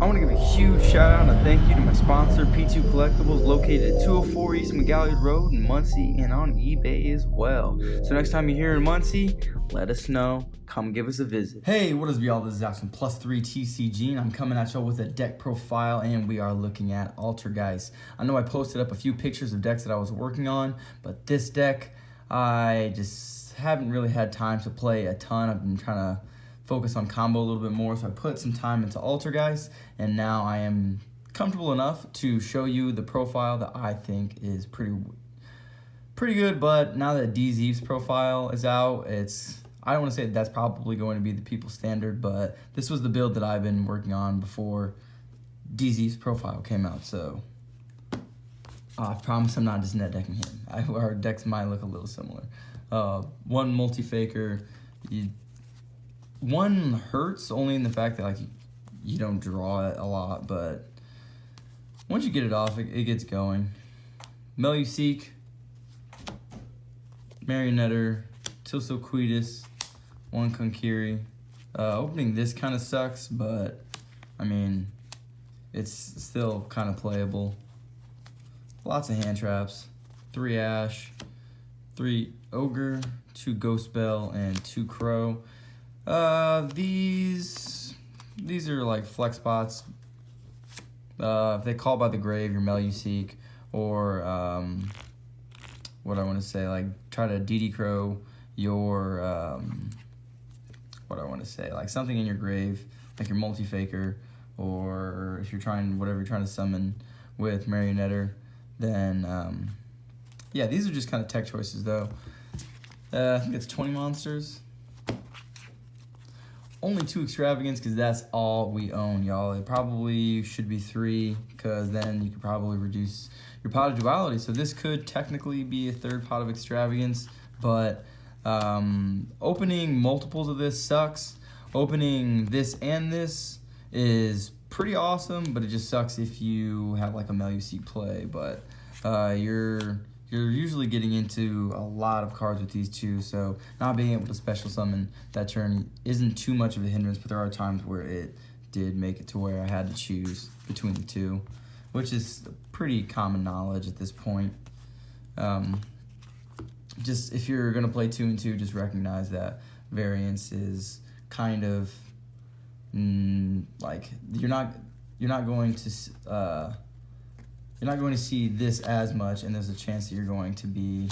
I want to give a huge shout out and a thank you to my sponsor, P2 Collectibles, located at 204 East McGalley Road in Muncie and on eBay as well. So next time you're here in Muncie, let us know. Come give us a visit. Hey, what is up, y'all? This is Alex from +3 TCG, and I'm coming at y'all with a deck profile, and we are looking at Altergeist. I know I posted up a few pictures of decks that I was working on, but this deck, I just haven't really had time to play a ton. I've been trying to focus on combo a little bit more, so I put some time into Altergeist, and now I am comfortable enough to show you the profile that I think is pretty good. But now that DZ's profile is out, I don't want to say that's probably going to be the people's standard, but this was the build that I've been working on before DZ's profile came out, so I promise I'm not just net decking him. Our decks might look a little similar. One multi-faker, one hurts only in the fact that you don't draw it a lot, but once you get it off, it gets going. Meluseek, Marionetter, Tilsoquetus, one Konkiri. Opening this kind of sucks, but I mean, it's still kind of playable. Lots of hand traps. 3 Ash, 3 Ogre, 2 Ghost Bell, and 2 Crow. These are like flex spots. If they call by the grave, your Meluseek, or what I want to say, like try to DD Crow your what I want to say, like something in your grave, like your multi-faker, or if you're trying whatever you're trying to summon with Marionetter, then yeah, these are just kind of tech choices though. I think it's 20 monsters. Only 2 extravagance because that's all we own, y'all. It probably should be 3 because then you could probably reduce your pot of duality. So this could technically be a 3rd pot of extravagance, but opening multiples of this sucks. Opening this and this is pretty awesome, but it just sucks if you have like a Meluseek play. But you're usually getting into a lot of cards with these two, so not being able to special summon that turn isn't too much of a hindrance, but there are times where it did make it to where I had to choose between the two, which is pretty common knowledge at this point. Just if you're going to play 2 and 2, just recognize that variance is kind of like you're not going to see this as much, and there's a chance that you're going to be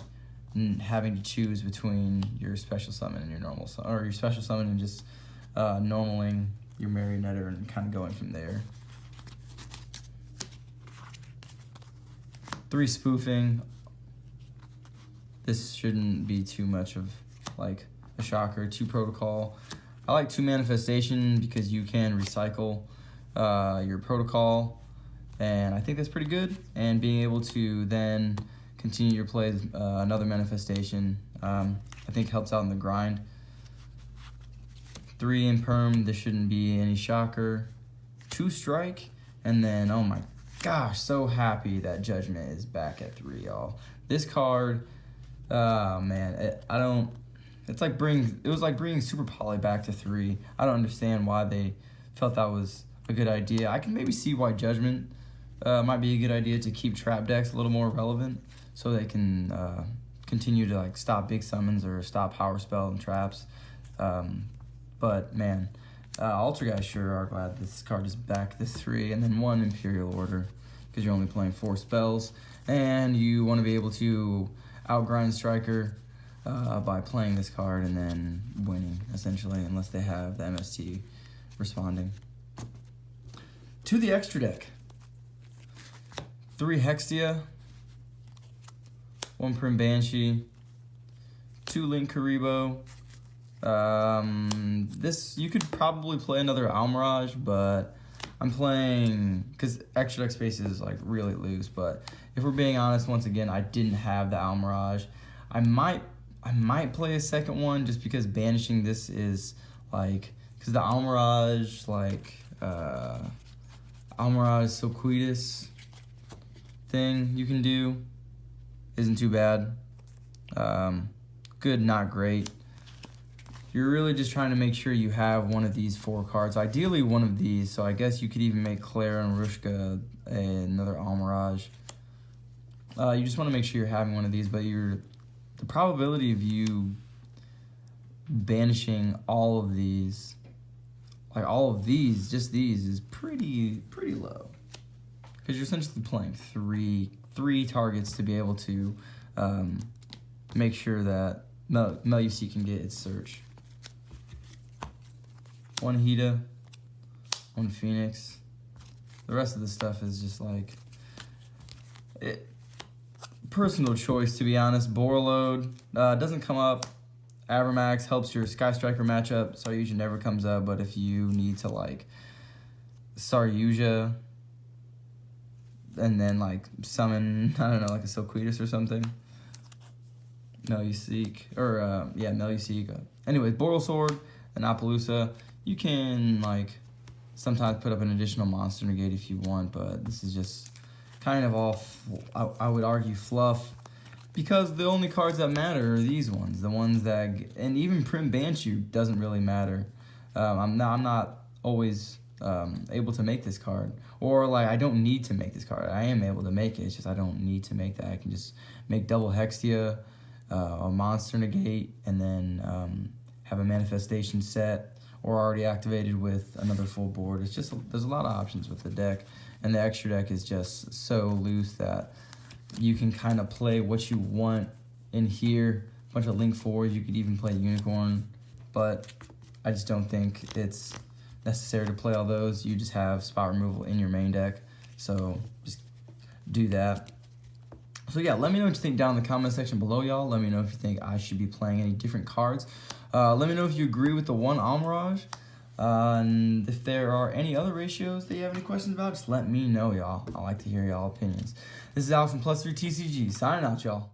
having to choose between your special summon and your normal summon, or your special summon and just normaling your Marionetter and kind of going from there. 3 spoofing. This shouldn't be too much of like a shocker. 2 protocol. I like 2 manifestation because you can recycle your protocol, and I think that's pretty good. And being able to then continue your play with another manifestation, I think helps out in the grind. 3 imperm, this shouldn't be any shocker. 2 strike, and then, oh my gosh, so happy that Judgment is back at 3, y'all. This card, man, it was like bringing Super Poly back to 3. I don't understand why they felt that was a good idea. I can maybe see why Judgment might be a good idea to keep trap decks a little more relevant, so they can continue to like stop big summons or stop power spell and traps. But man, Altergeist sure are glad this card is back to 3, and then 1 Imperial Order because you're only playing 4 spells, and you want to be able to outgrind Striker by playing this card and then winning essentially, unless they have the MST responding. To the extra deck. 3 Hextia, 1 Prim Banshee, 2 Link Karibo. This, you could probably play another Almirage, but I'm playing, because extra deck space is like really loose, but if we're being honest, once again, I didn't have the Almirage. I might play a second one just because banishing this is like, because the Almirage, like, Almirage Silquetus thing you can do isn't too bad. Good, not great. you're really just trying to make sure you have one of these 4 cards. Ideally, one of these. So I guess you could even make Claire and Rushka another Almirage. You just want to make sure you're having one of these, but the probability of you banishing all of these, like all of these, just these, is pretty low. Because you're essentially playing three targets to be able to make sure that Melusi can get its search. 1 Hida, 1 Phoenix. The rest of the stuff is just like personal choice, to be honest. Borload doesn't come up. Avermax helps your Sky Striker matchup. Saryuja never comes up, but if you need to like Saryuja and then like summon, I don't know, like a Silquidus or something. Melusi, or Melusi. Anyways, Boral Sword and Appaloosa. You can like sometimes put up an additional monster negate if you want, but this is just kind of all, I would argue, fluff, because the only cards that matter are these ones, the ones that, and even Prim Banshu doesn't really matter. I'm not always able to make this card, or like I don't need to make this card. I am able to make it, it's just I don't need to make that. I can just make double Hextia, a monster negate, and then have a manifestation set, or already activated with another full board. It's just, there's a lot of options with the deck, and the extra deck is just so loose that you can kind of play what you want in here. A bunch of Link 4s, you could even play Unicorn, but I just don't think it's necessary to play all those. You just have spot removal in your main deck, so just do that. So yeah, let me know what you think down in the comment section below, y'all. Let me know if you think I should be playing any different cards. Let me know if you agree with the 1 Almirage. And if there are any other ratios that you have any questions about, just let me know, y'all. I like to hear y'all opinions. This is Alex from Plus3 TCG, signing out, y'all.